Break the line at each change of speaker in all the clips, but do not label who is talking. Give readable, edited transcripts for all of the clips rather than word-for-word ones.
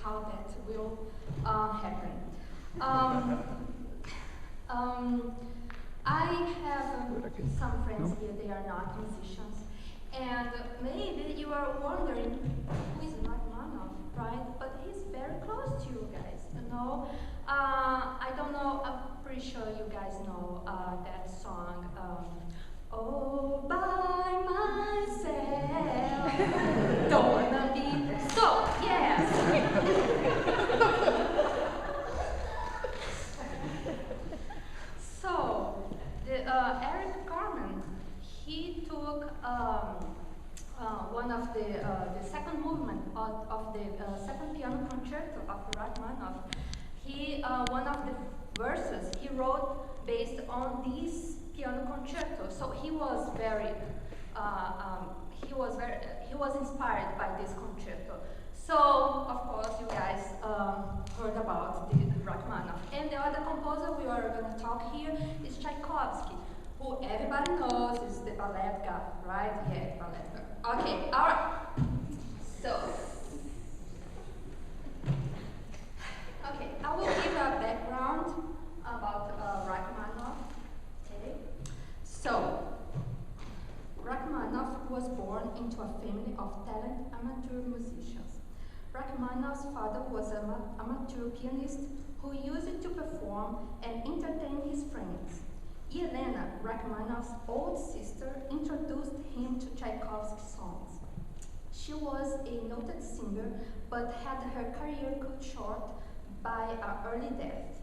how that will happen. Um, I have some friends here, they are not musicians, and maybe you are wondering who is Rachmaninoff, right? But he's very close to you guys, you know? I don't know, I'm pretty sure you guys know that song, all by myself, don't wanna be, so, yes. So, Eric Carmen, he took one of the second movement of the second piano concerto of Rachmaninoff. One of the verses he wrote based on this piano concerto. So he was he was inspired by this concerto. So, of course, you guys heard about the Rachmaninoff. And the other composer we are going to talk here is Tchaikovsky, who everybody knows is the ballet guy, right? Yeah, ballet guy. Okay, all right. So, okay, I will give a background about Rachmaninoff. Okay, so Rachmaninoff was born into a family of talented amateur musicians. Rachmaninoff's father was an amateur pianist who used to perform and entertain his friends. Elena, Rachmaninoff's old sister, introduced him to Tchaikovsky's songs. She was a noted singer, but had her career cut short by an early death.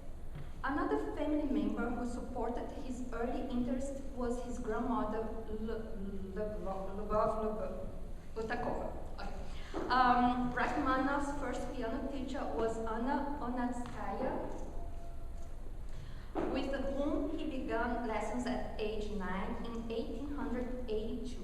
Another family member who supported his early interest was his grandmother, Lutakova. Rachmaninoff's first piano teacher was Anna Onatskaya, with whom he began lessons at age 9 in 1882.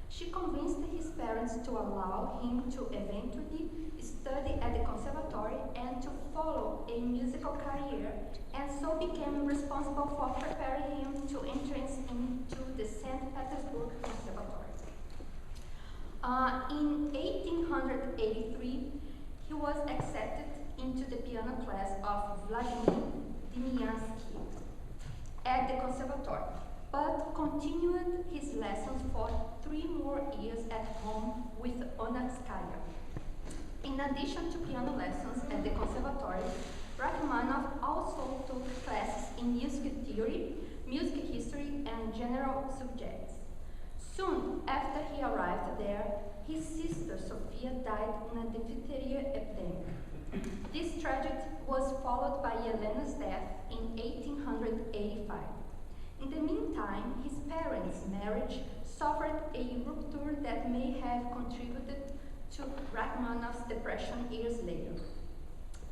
She convinced his parents to allow him to eventually study at the conservatory and to follow a musical career, and so became responsible for preparing him to entrance into the St. Petersburg Conservatory. In 1883, he was accepted into the piano class of Vladimir Demiansky at the conservatory, but continued his lessons for 3 more years at home with Onatskaya. In addition to piano lessons at the conservatory, Rachmaninoff also took classes in music theory, music history, and general subjects. Soon after he arrived there, his sister Sophia died in a diphtheria epidemic. This tragedy was followed by Elena's death in 1885. In the meantime, his parents' marriage suffered a rupture that may have contributed to Rachmaninoff's depression years later.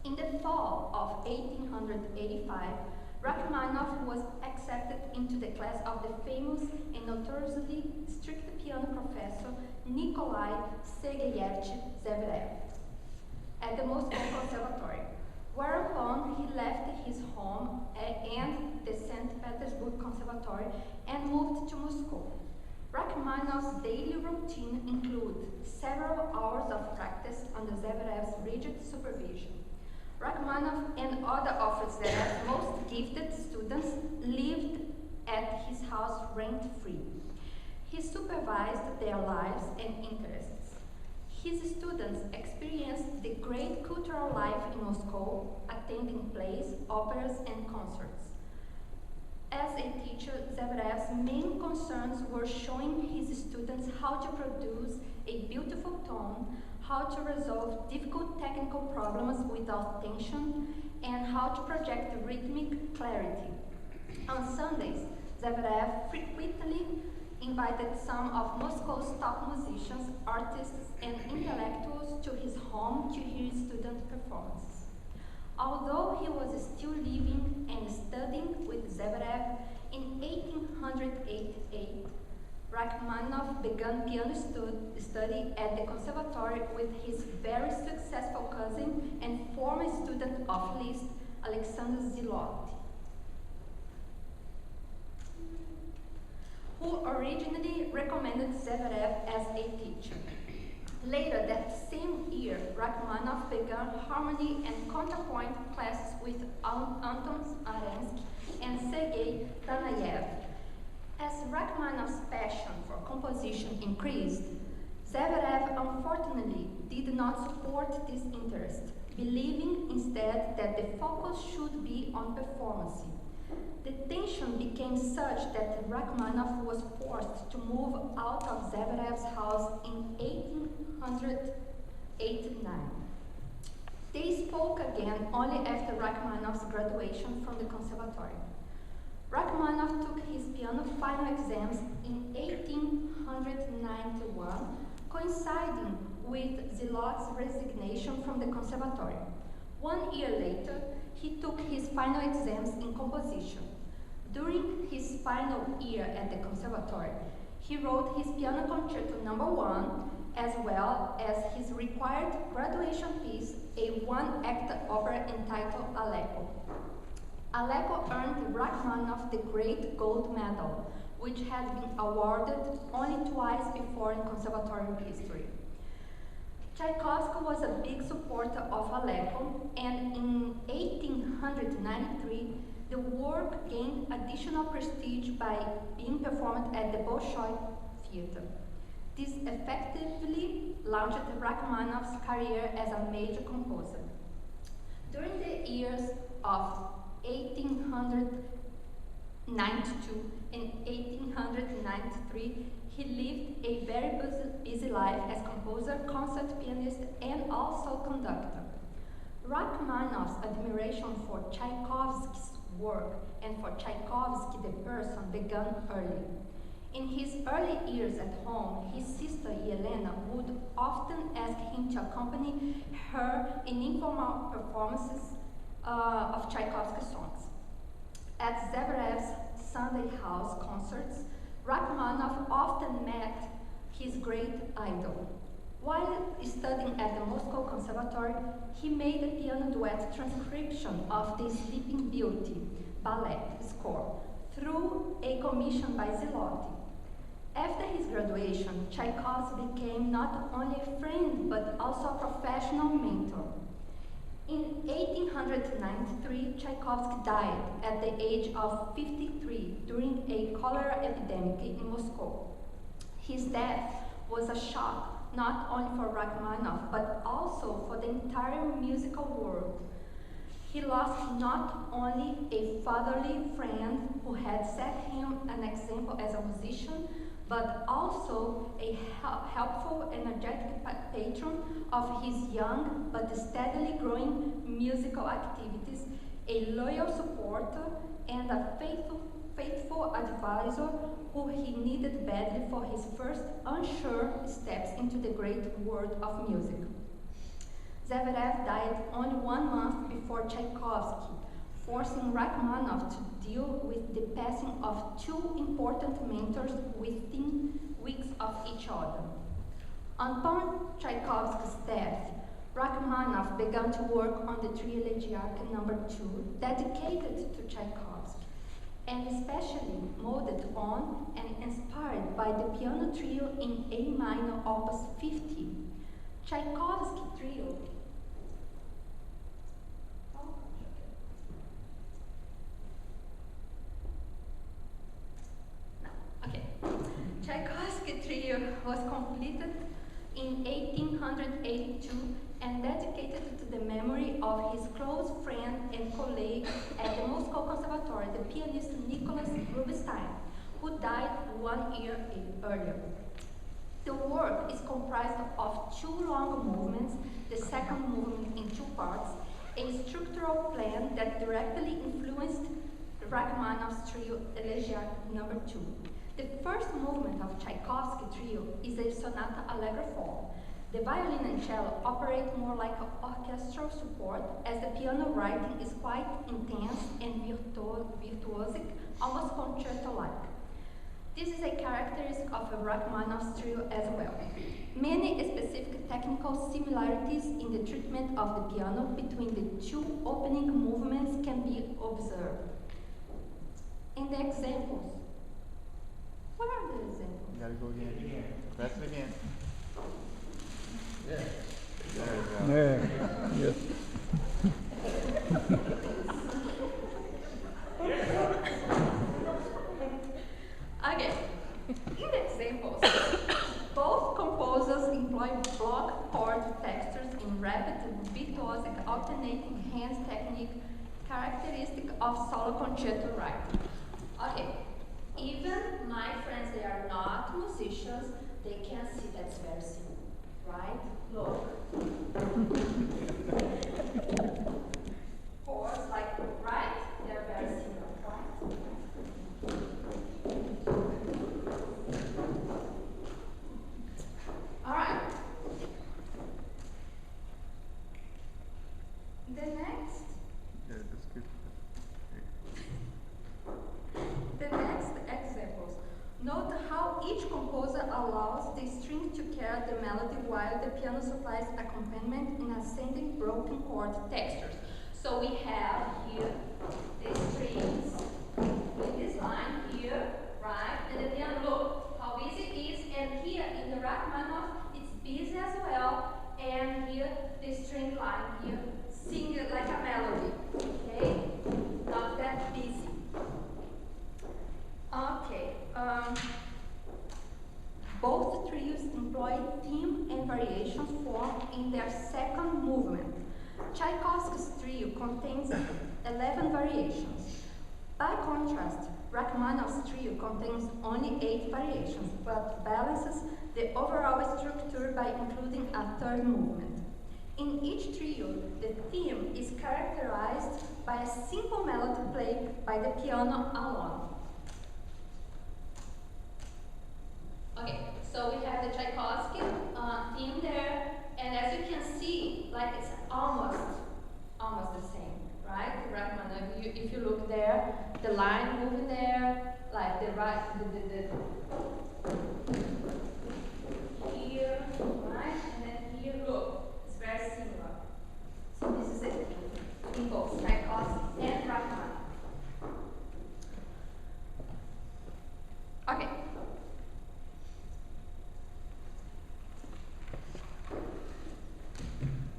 In the fall of 1885, Rachmaninoff was accepted into the class of the famous and notoriously strict piano professor Nikolai Sergeyevich Zverev at the Moscow Conservatory, whereupon he left his home and the St. Petersburg Conservatory and moved to Moscow. Rachmaninoff's daily routine included several hours of practice under Zverev's rigid supervision. Rachmaninoff and other of Zverev's most gifted students lived at his house rent-free. He supervised their lives and interests. His students experienced the great cultural life in Moscow, attending plays, operas, and concerts. As a teacher, Zverev's main concerns were showing his students how to produce a beautiful tone, how to resolve difficult technical problems without tension, and how to project rhythmic clarity. On Sundays, Zverev frequently invited some of Moscow's top musicians, artists, and intellectuals to his home to hear student performances. Although he was still living and studying with Zverev, in 1888, Rachmaninoff began piano study at the conservatory with his very successful cousin and former student of Liszt, Alexander Zilotti, who originally recommended Zverev as a teacher. Later that same year, Rachmaninoff began harmony and counterpoint classes with Anton Arensky and Sergei Danaev. As Rachmaninoff's passion for composition increased, Zverev unfortunately did not support this interest, believing instead that the focus should be on performance. The tension became such that Rachmaninoff was forced to move out of Zverev's house in 1889. They spoke again only after Rachmaninoff's graduation from the conservatory. Rachmaninoff took his piano final exams in 1891, coinciding with Zilot's resignation from the conservatory. 1 year later, he took his final exams in composition. During his final year at the conservatory, he wrote his Piano Concerto No. 1, as well as his required graduation piece, a one-act opera entitled Allegro. Allegro earned Rachmaninoff the Great Gold Medal, which had been awarded only twice before in conservatory history. Tchaikovsky was a big supporter of Allegro, and in 1893, the work gained additional prestige by being performed at the Bolshoi Theater. This effectively launched Rachmaninoff's career as a major composer. During the years of 1892 and 1893, he lived a very busy life as composer, concert pianist, and also conductor. Rachmaninoff's admiration for Tchaikovsky's work and for Tchaikovsky the person began early. In his early years at home, his sister Elena would often ask him to accompany her in informal performances of Tchaikovsky songs. At Zverev's Sunday house concerts, Rachmaninoff often met his great idol. While studying at the Moscow Conservatory, he made a piano duet transcription of the Sleeping Beauty ballet score through a commission by Zilot. After his graduation, Tchaikovsky became not only a friend but also a professional mentor. In 1893, Tchaikovsky died at the age of 53 during a cholera epidemic in Moscow. His death was a shock not only for Rachmaninoff but also for the entire musical world. He lost not only a fatherly friend who had set him an example as a musician, but also a helpful, energetic patron of his young but steadily growing musical activities, a loyal supporter, and a faithful advisor who he needed badly for his first unsure steps into the great world of music. Zverev died only 1 month before Tchaikovsky, forcing Rachmaninoff to deal with the passing of two important mentors within weeks of each other. Upon Tchaikovsky's death, Rachmaninoff began to work on the Trio Elegiaque No. 2, dedicated to Tchaikovsky, and especially molded on and inspired by the piano trio in A minor, Opus 50. Tchaikovsky Trio Tchaikovsky Trio was completed in 1882 and dedicated to the memory of his close friend and colleague at the Moscow Conservatory, the pianist Nicholas Rubinstein, who died 1 year earlier. The work is comprised of two long movements, the second movement in two parts, a structural plan that directly influenced Rachmaninoff's Trio Elegiaque No. 2. The first movement of Tchaikovsky Trio is a sonata allegro form. The violin and cello operate more like orchestral support, as the piano writing is quite intense and virtuosic, almost concerto-like. This is a characteristic of a Rachmaninoff's trio as well. Many specific technical similarities in the treatment of the piano between the two opening movements can be observed. In the examples, what are the examples?
You gotta go again. Press it again.
rapid, virtuosic, alternating hands technique characteristic of solo concerto writing. Okay, even my friends, they are not musicians, they can see that's very simple, right? Look. Chords like, right? They're very similar, right? All right. The next.
Yeah, that's good.
The next examples. Note how each composer allows the string to carry the melody while the piano supplies accompaniment in ascending broken chord textures. So we have here the strings with this line here, right? And the piano, look how busy it is. And here in the Rachmaninoff, it's busy as well. And here the string line here, sing it like a melody. Okay? Not that busy. Okay. Both trios employ theme and variations formed in their second movement. Tchaikovsky's trio contains 11 variations. By contrast, Rachmaninoff's trio contains only 8 variations, but balances the overall structure by including a third movement. In each trio, the theme is characterized by a simple melody played by the piano alone. Okay, so we have the Tchaikovsky theme there, and as you can see, like it's almost the same, right? The Rachmaninoff, if you look there, the line moving there, like the right, here, right, and then here, look, it's very similar. So this is it in both Tchaikovsky and Rachmaninoff. Okay.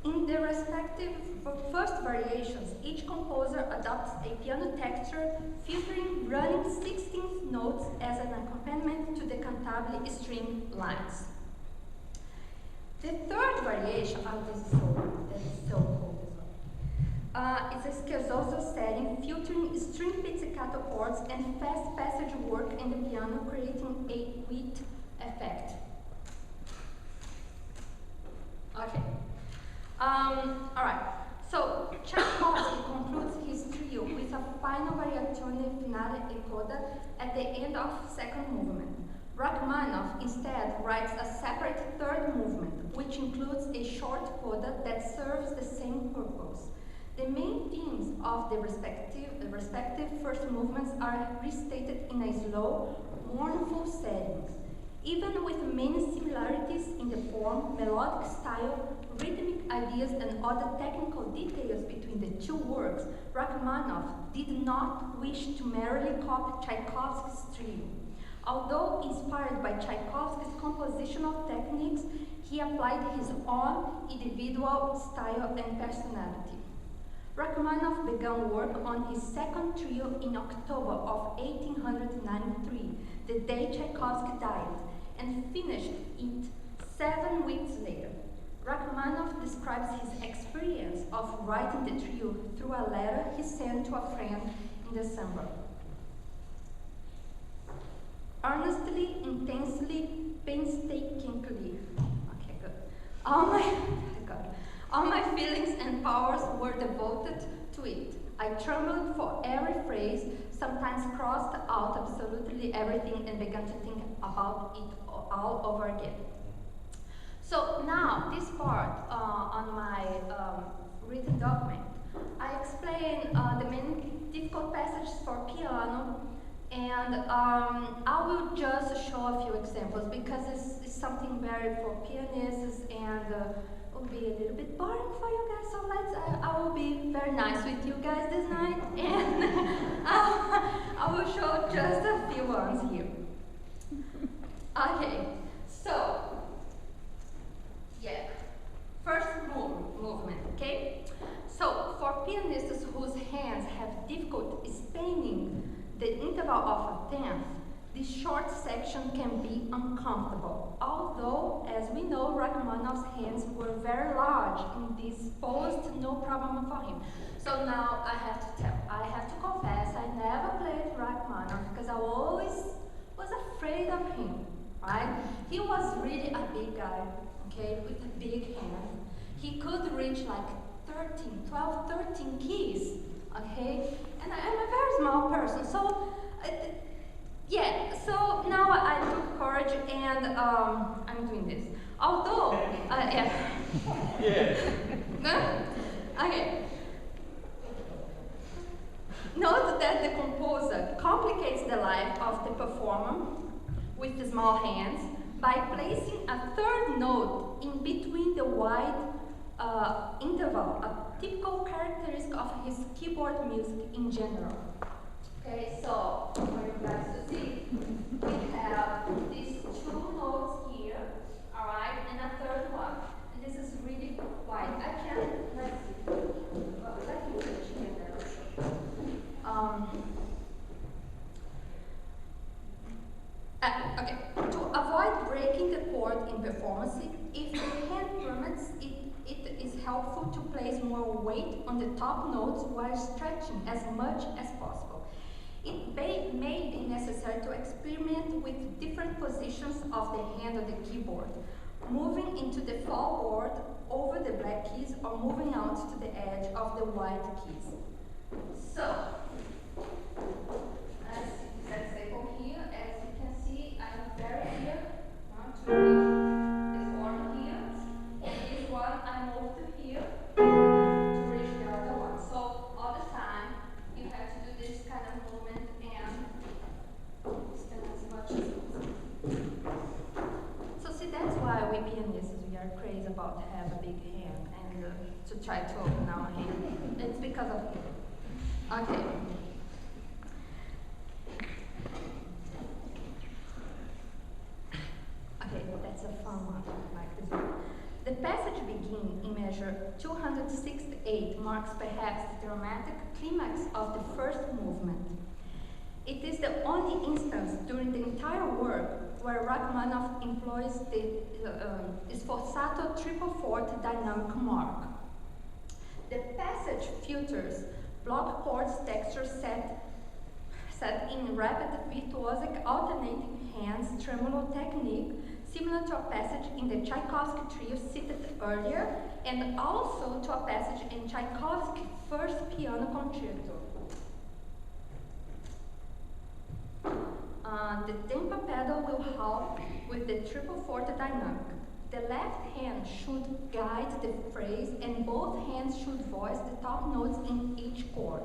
In the respective first variations, each composer adopts a piano texture, featuring running 16th notes as an accompaniment to the cantabile string lines. The third variation, this is so cool as well. It's a scherzoso setting featuring string pizzicato chords and fast passage work in the piano, creating a wheat effect. Okay. Alright, so Tchaikovsky concludes his trio with a final variazione finale e coda at the end of second movement. Rachmaninoff instead writes a separate third movement, which includes a short coda that serves the same purpose. The main themes of the respective first movements are restated in a slow, mournful setting. Even with many similarities in the form, melodic style, rhythmic ideas, and other technical details between the two works, Rachmaninoff did not wish to merely copy Tchaikovsky's trio. Although inspired by Tchaikovsky's compositional techniques, he applied his own individual style and personality. Rachmaninoff began work on his second trio in October of 1893, the day Tchaikovsky died, and finished it 7 weeks later. Rachmaninoff describes his experience of writing the trio through a letter he sent to a friend in December. Earnestly, intensely, painstakingly. Okay, good. All my feelings and powers were devoted to it. I trembled for every phrase, sometimes crossed out absolutely everything and began to think about it all over again. So now, this part on my written document, I explain the main difficult passages for piano, and I will just show a few examples because it's something very for pianists, and it will be a little bit boring for you guys. So I will be very nice with you guys this night, and I will show just a few ones here. Okay, so yeah, first movement. Okay, so for pianists whose hands have difficulty spanning the interval of a tenth, this short section can be uncomfortable, although, as we know Rachmaninoff's hands were very large and this posed no problem for him. So now I have to confess, I never played Rachmaninoff because I always was afraid of him, right? He was really a big guy, okay, with a big hand. He could reach like 13 keys, okay? And I'm a very small person, so yeah, so now I took courage and I'm doing this. Although, yeah.
Yeah.
No? Okay. Note that the composer complicates the life of the performer with the small hands by placing a third note in between the wide interval, a typical characteristic of his keyboard music in general. Okay, so for you guys to see, we have these two notes here, all right, and a third one. And this is really wide. I can't, let's see. Let me finish here then I'll show you. Okay, to avoid breaking the chord in performance, if the hand permits, it is helpful to place more weight on the top notes while stretching as much as possible. It may be necessary to experiment with different positions of the hand on the keyboard, moving into the fallboard over the black keys or moving out to the edge of the white keys. So, let's see this example here. As you can see, I'm very here to reach this one here, and this one I move to here to reach the other one. So all the time you have to do this kind of movement and spend as much as possible. So see, that's why we pianists, we are crazy about have a big hand and to try to open our hand. It's because of him. Okay. Okay, that's a fun one, like this one. The passage begin in measure 268 marks perhaps the dramatic climax of the first movement. It is the only instance during the entire work where Rachmaninoff employs the sforzato triple fourth dynamic mark. The passage features block chords texture set in rapid virtuosic alternating hands tremolo technique, similar to a passage in the Tchaikovsky trio cited earlier, and also to a passage in Tchaikovsky's first piano concerto. The tempo pedal will help with the triple fourth dynamic. The left hand should guide the phrase and both hands should voice the top notes in each chord.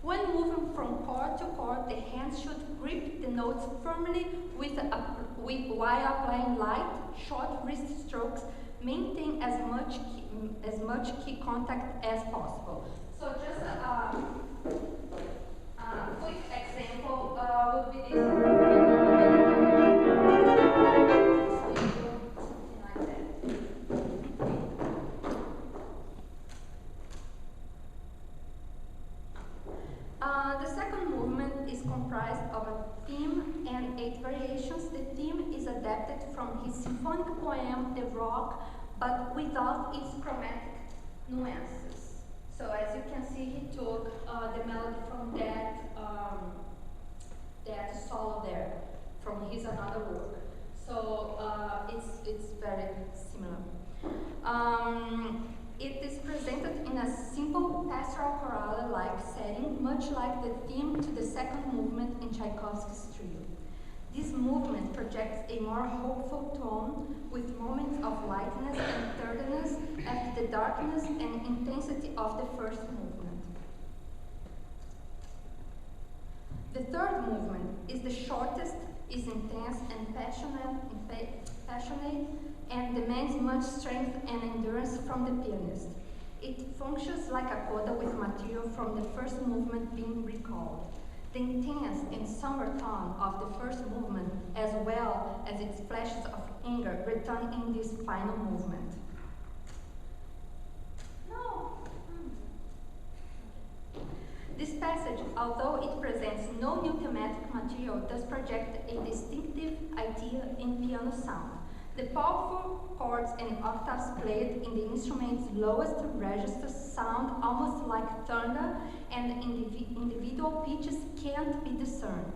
When moving from chord to chord, the hands should grip the notes firmly while applying light, short wrist strokes, maintain as much key contact as possible. So just a quick example would be this. The second movement is comprised of a theme and 8 variations. The theme is adapted from his symphonic poem, The Rock, but without its chromatic nuances. So as you can see, he took the melody from that solo there, from his another work. So it's very similar. It is presented in a simple pastoral chorale-like setting, much like the theme to the second movement in Tchaikovsky's trio. This movement projects a more hopeful tone with moments of lightness and tenderness after the darkness and intensity of the first movement. The third movement is the shortest, is intense and passionate, and demands much strength and endurance from the pianist. It functions like a coda with material from the first movement being recalled. The intense and somber tone of the first movement, as well as its flashes of anger, return in this final movement. This passage, although it presents no new thematic material, does project a distinctive idea in piano sound. The powerful chords and octaves played in the instrument's lowest registers sound almost like thunder, and individual pitches can't be discerned.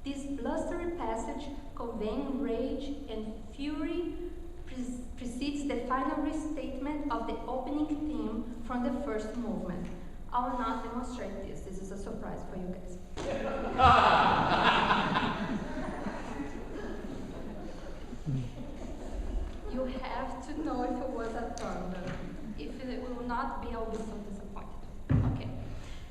This blustery passage, conveying rage and fury, precedes the final restatement of the opening theme from the first movement. I will not demonstrate this. This is a surprise for you guys. You have to know if it was a thunder. If it will not be, I'll be so disappointed. Okay.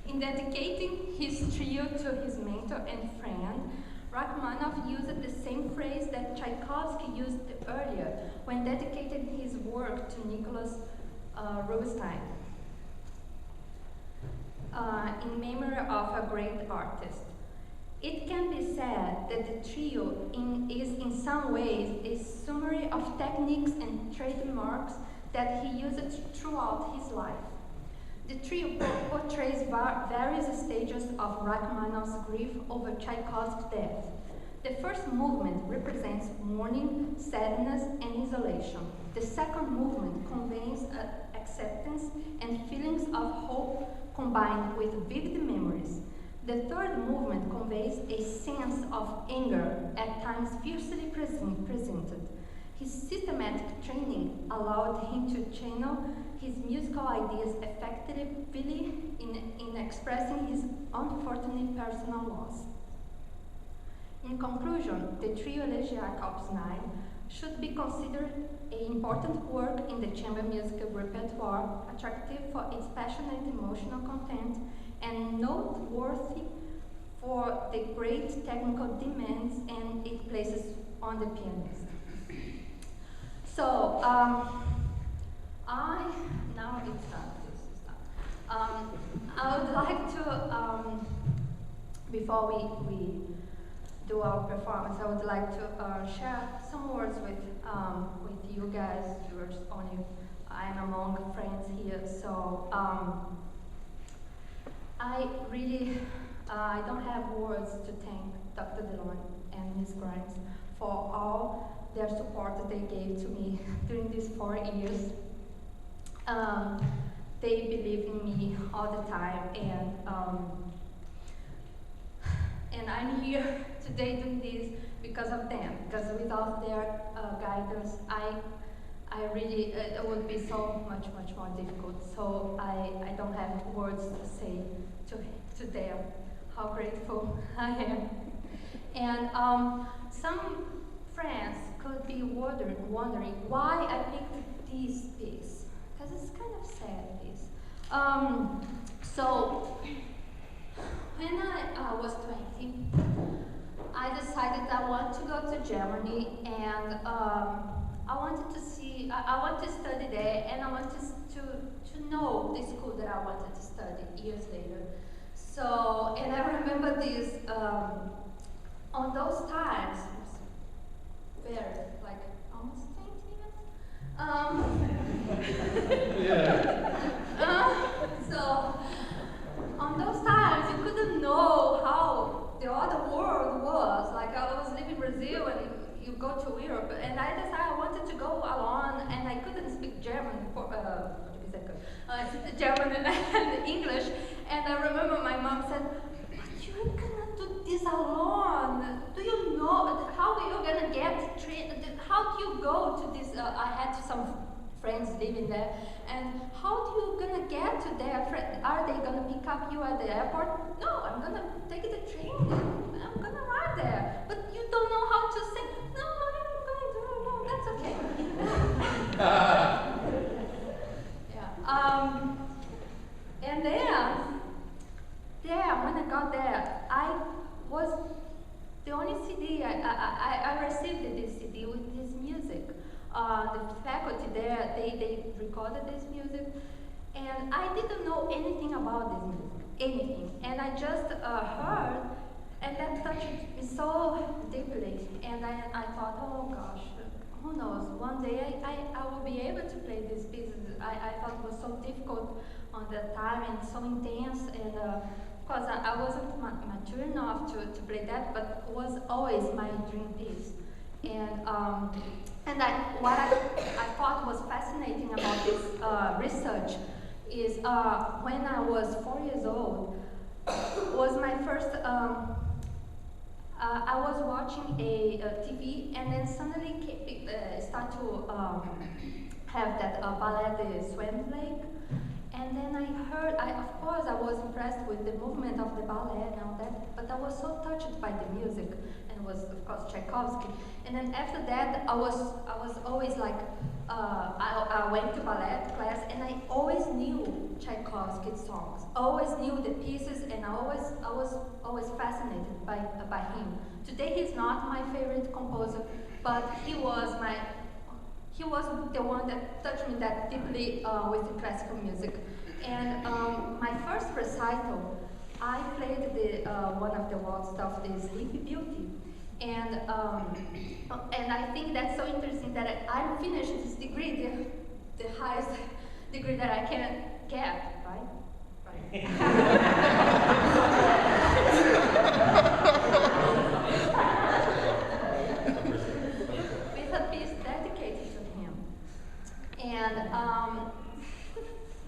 In dedicating his trio to his mentor and friend, Rachmaninoff used the same phrase that Tchaikovsky used earlier when dedicated his work to Nicholas Rouge, in memory of a great artist. It can be said that the trio is in some ways a summary of techniques and trademarks that he used throughout his life. The trio portrays various stages of Rachmaninoff's grief over Tchaikovsky's death. The first movement represents mourning, sadness, and isolation. The second movement conveys acceptance and feelings of hope combined with vivid memories. The third movement conveys a sense of anger, at times fiercely presented. His systematic training allowed him to channel his musical ideas effectively in expressing his unfortunate personal loss. In conclusion, the trio Elegiaque Opus 9 should be considered an important work in the chamber music repertoire, attractive for its passionate emotional content and noteworthy for the great technical demands and it places on the pianist. So, now it's done, this is done. I would like to, before we do our performance, I would like to share some words with you guys. You're only, I'm among friends here, so I really, I don't have words to thank Dr. Delon and Ms. Grimes for all their support that they gave to me during these 4 years. They believed in me all the time, and I'm here today doing this because of them, because without their guidance, I really, it would be so much more difficult. So I don't have words to say to them how grateful I am. And some friends could be wondering why I picked this piece, because it's kind of sad piece. So when I was 20, I decided I want to go to Germany, and I wanted to see, I want to study there, and I wanted to know the school that I wanted to study years later. So, and I remember this, on those times, very, like, almost 20 years? So, on those times, you couldn't know how the other world was. Like, I was living in Brazil, and you go to Europe, and I decided I wanted to go alone, and I couldn't speak German, German and English, and I remember my mom said, "But you cannot do this alone. Do you know how are you gonna get trained? How do you go to this?" I had some friends living there, and how do you gonna get to their friend? Are they gonna pick up you at the airport? No, I'm gonna take the train. I'm gonna ride there. But you don't know how to say. No, I'm going to. No, that's okay. And then when I got there, I was the only CD, I received this CD with this music. The faculty there, they recorded this music, and I didn't know anything about this music, anything. And I just heard, and that touched me so deeply, and I thought, oh gosh, who knows, one day I will be able to play these pieces. I thought it was so difficult on that time and so intense, and of course I wasn't mature enough to play that, but it was always my dream piece. And And what I thought was fascinating about this research is when I was 4 years old, was my first, I was watching a TV and then suddenly start to have that ballet, the Swim Lake. And then I heard, of course, I was impressed with the movement of the ballet and all that, but I was so touched by the music, and it was, of course, Tchaikovsky. And then after that, I was always like, I went to ballet class, and I always knew Tchaikovsky songs, always knew the pieces, and I was always fascinated by him. Today, he's not my favorite composer, but he was the one that touched me that deeply with the classical music. And my first recital, I played the one of the waltz of the Sleepy Beauty. And I think that's so interesting that I finished this degree, the highest degree that I can get, right? With a piece dedicated to him. And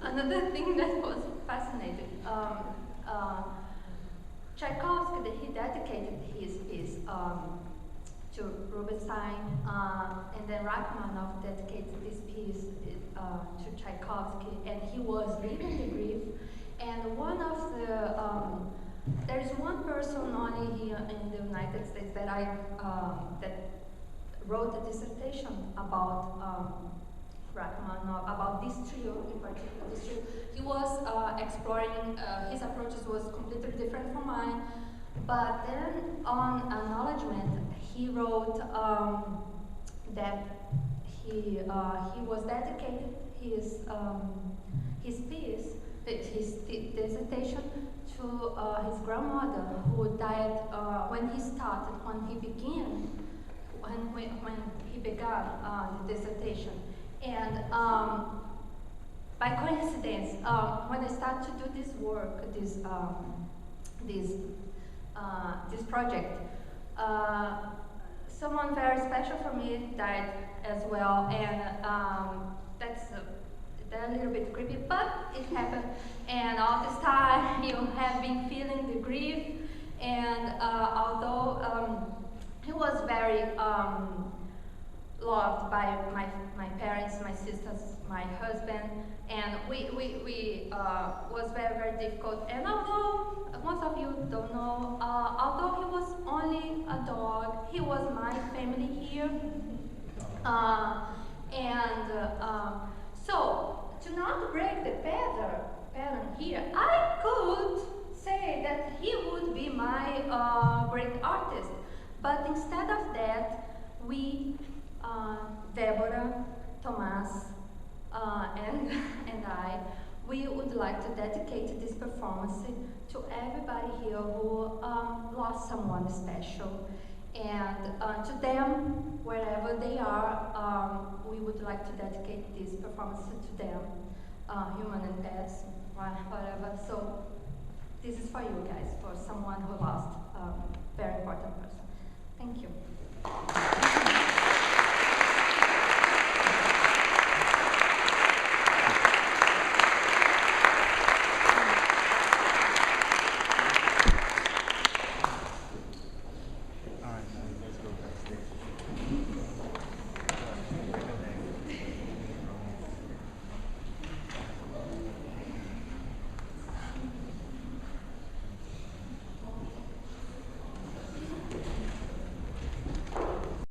another thing that was fascinating, Tchaikovsky, he dedicated his piece to Rubinstein, and then Rachmaninoff dedicated this piece to Tchaikovsky, and he was living the grief. And one of the, there is one person only here in the United States that that wrote a dissertation about Rachmaninoff, about this trio in particular. This trio. He was exploring, his approaches was completely different from mine, but then on acknowledgement, he wrote that he was dedicated his piece, his dissertation, to his grandmother, who died when he began the dissertation. And by coincidence, when I started to do this work, this project, someone very special for me died as well, and that's a little bit creepy, but it happened. And all this time, you have been feeling the grief, and although he was very loved by my parents, my sisters, my husband, and we was very, very difficult. And although most of you don't know, although he was only a dog, he was my family here. So to not break the pattern here, I could say that he would be my great artist, but instead of that, we, Deborah, Tomas, and I, we would like to dedicate this performance to everybody here who lost someone special. And to them, wherever they are, we would like to dedicate this performance to them, human and pets, whatever. So this is for you guys, for someone who lost a very important person. Thank you.